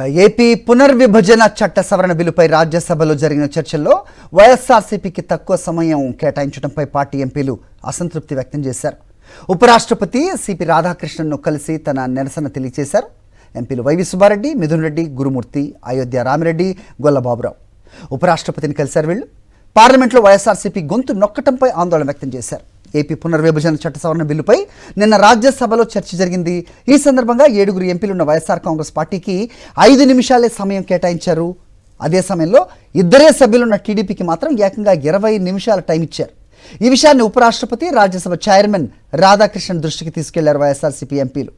AP పునర్విభజన చట్ట సవరణ బిల్లుపై రాజ్యసభలో జరిగిన చర్చల్లో వైఎస్ఆర్సీపీకి తక్కువ సమయం కేటాయించడంపై పార్టీ ఎంపీలు అసంతృప్తి వ్యక్తం చేశారు. ఉపరాష్ట్రపతి సిపి రాధాకృష్ణన్ను కలిసి తన నిరసన తెలియజేశారు. ఎంపీలు వైవి సుబ్బారెడ్డి, మిథున్ రెడ్డి, గురుమూర్తి, అయోధ్య రామిరెడ్డి, గొల్లబాబురావు ఉపరాష్ట్రపతిని కలిశారు. వీళ్ళు పార్లమెంట్లో వైఎస్ఆర్సీపీ గొంతు నొక్కటంపై ఆందోళన వ్యక్తం చేశారు. ఏపీ పునర్విభజన చట్ట సవరణ బిల్లుపై నిన్న రాజ్యసభలో చర్చ జరిగింది. ఈ సందర్భంగా 7 ఎంపీలున్న వైఎస్ఆర్ కాంగ్రెస్ పార్టీకి 5 నిమిషాలే సమయం కేటాయించారు. అదే సమయంలో 2 సభ్యులున్న టీడీపీకి మాత్రం ఏకంగా 20 నిమిషాల టైం ఇచ్చారు. ఈ విషయాన్ని ఉపరాష్ట్రపతి, రాజ్యసభ చైర్మన్ రాధాకృష్ణన్ దృష్టికి తీసుకెళ్లారు వైఎస్ఆర్సీపీ ఎంపీలు.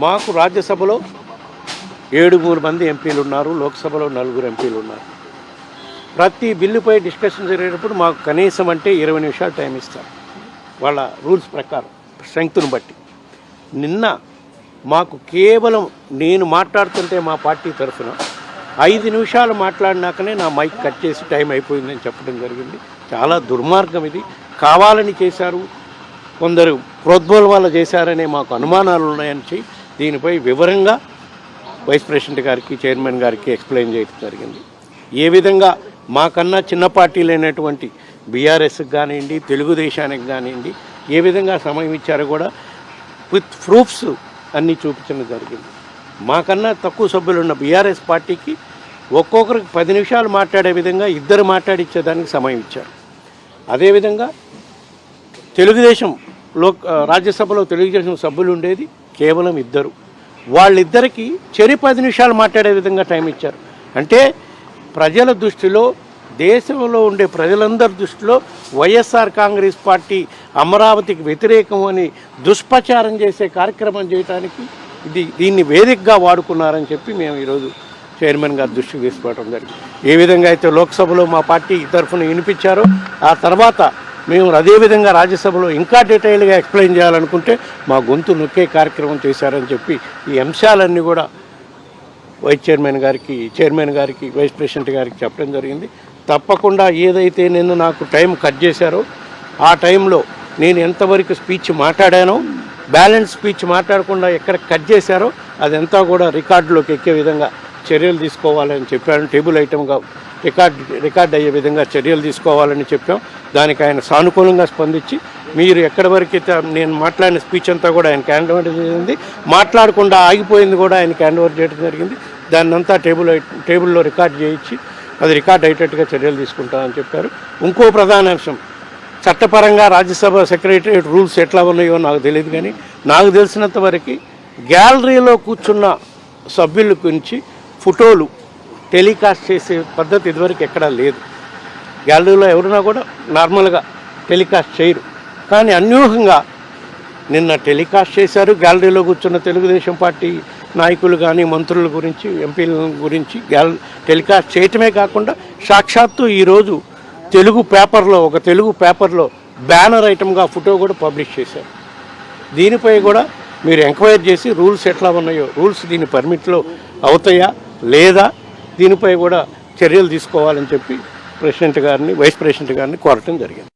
మాకు రాజ్యసభలో 7 మంది ఎంపీలు ఉన్నారు, లోక్సభలో 4 ఎంపీలు ఉన్నారు. ప్రతి బిల్లుపై డిస్కషన్ జరిగేటప్పుడు మాకు కనీసం అంటే 20 నిమిషాలు టైం ఇస్తారు వాళ్ళ రూల్స్ ప్రకారం, స్ట్రెంగ్త్ను బట్టి. నిన్న మాకు కేవలం నేను మాట్లాడుతుంటే మా పార్టీ తరఫున 5 నిమిషాలు మాట్లాడినాకనే నా మైక్ కట్ చేసి టైం అయిపోయిందని చెప్పడం జరిగింది. చాలా దుర్మార్గం ఇది. కావాలని చేశారు, కొందరు ప్రోద్బోధన చేశారనే మాకు అనుమానాలు ఉన్నాయని దీనిపై వివరంగా వైస్ ప్రెసిడెంట్ గారికి, చైర్మన్ గారికి ఎక్స్ప్లెయిన్ చేయడం జరిగింది. ఏ విధంగా మాకన్నా చిన్న పార్టీలైనటువంటి బీఆర్ఎస్కి కానివ్వండి, తెలుగుదేశానికి కానివ్వండి ఏ విధంగా సమయం ఇచ్చారో కూడా విత్ ప్రూఫ్స్ అన్నీ చూపించడం జరిగింది. మాకన్నా తక్కువ సభ్యులున్న బీఆర్ఎస్ పార్టీకి ఒక్కొక్కరికి 10 నిమిషాలు మాట్లాడే విధంగా 2 మాట్లాడిచ్చేదానికి సమయం ఇచ్చారు. అదేవిధంగా రాజ్యసభలో తెలుగుదేశం సభ్యులు ఉండేది కేవలం 2. వాళ్ళిద్దరికీ 10 నిమిషాలు మాట్లాడే విధంగా టైం ఇచ్చారు. అంటే ప్రజల దృష్టిలో, దేశంలో ఉండే ప్రజలందరి దృష్టిలో వైఎస్ఆర్ కాంగ్రెస్ పార్టీ అమరావతికి వ్యతిరేకం అని దుష్ప్రచారం చేసే కార్యక్రమం చేయడానికి దీన్ని వేదికగా వాడుకున్నారని చెప్పి మేము ఈరోజు చైర్మన్ గారి దృష్టికి తీసుకోవడం జరిగింది. ఏ విధంగా అయితే లోక్సభలో మా పార్టీ తరఫున వినిపించారో ఆ తర్వాత మేము అదేవిధంగా రాజ్యసభలో ఇంకా డీటెయిల్గా ఎక్స్ప్లెయిన్ చేయాలనుకుంటే మా గొంతు నొక్కే కార్యక్రమం చేశారని చెప్పి ఈ అంశాలన్నీ కూడా చైర్మన్ గారికి, వైస్ ప్రెసిడెంట్ గారికి చెప్పడం జరిగింది. తప్పకుండా ఏదైతే నిన్న నాకు టైం కట్ చేశారో ఆ టైంలో నేను ఎంతవరకు స్పీచ్ మాట్లాడానో, బ్యాలెన్స్ స్పీచ్ మాట్లాడకుండా ఎక్కడ కట్ చేశారో అదంతా కూడా రికార్డులోకి ఎక్కే విధంగా చర్యలు తీసుకోవాలని చెప్పాను. టేబుల్ ఐటమ్గా రికార్డ్ అయ్యే విధంగా చర్యలు తీసుకోవాలని చెప్పాం. దానికి ఆయన సానుకూలంగా స్పందించి మీరు ఎక్కడి వరకు అయితే నేను మాట్లాడిన స్పీచ్ అంతా కూడా ఆయన హ్యాండ్ ఓవర్ జరిగింది, మాట్లాడకుండా ఆగిపోయింది కూడా ఆయన హ్యాండ్ ఓవర్ చేయడం జరిగింది. దాన్ని అంతా టేబుల్లో రికార్డ్ చేయించి అది రికార్డ్ అయ్యేటట్టుగా చర్యలు తీసుకుంటామని చెప్పారు. ఇంకో ప్రధాన అంశం, చట్టపరంగా రాజ్యసభ సెక్రటరియట్ రూల్స్ ఎట్లా ఉన్నాయో నాకు తెలియదు, కానీ నాకు తెలిసినంత వరకు గ్యాలరీలో కూర్చున్న సభ్యుల గురించి ఫోటోలు టెలికాస్ట్ చేసే పద్ధతి ఇదివరకు ఎక్కడా లేదు. గ్యాలరీలో ఎవరున్నా కూడా నార్మల్గా టెలికాస్ట్ చేయరు, కానీ అన్యూహంగా నిన్న టెలికాస్ట్ చేశారు. గ్యాలరీలో కూర్చున్న తెలుగుదేశం పార్టీ నాయకులు కానీ, మంత్రుల గురించి, ఎంపీల గురించి టెలికాస్ట్ చేయటమే కాకుండా సాక్షాత్తు ఈరోజు ఒక తెలుగు పేపర్లో బ్యానర్ ఐటమ్గా ఫోటో కూడా పబ్లిష్ చేశారు. దీనిపై కూడా మీరు ఎంక్వైరీ చేసి రూల్స్ ఎట్లా ఉన్నాయో, రూల్స్ దీని పర్మిట్లో అవుతాయా లేదా, దీనిపై కూడా చర్యలు తీసుకోవాలని చెప్పి ప్రెసిడెంట్ గారిని, వైస్ ప్రెసిడెంట్ గారిని కోరటం జరిగింది.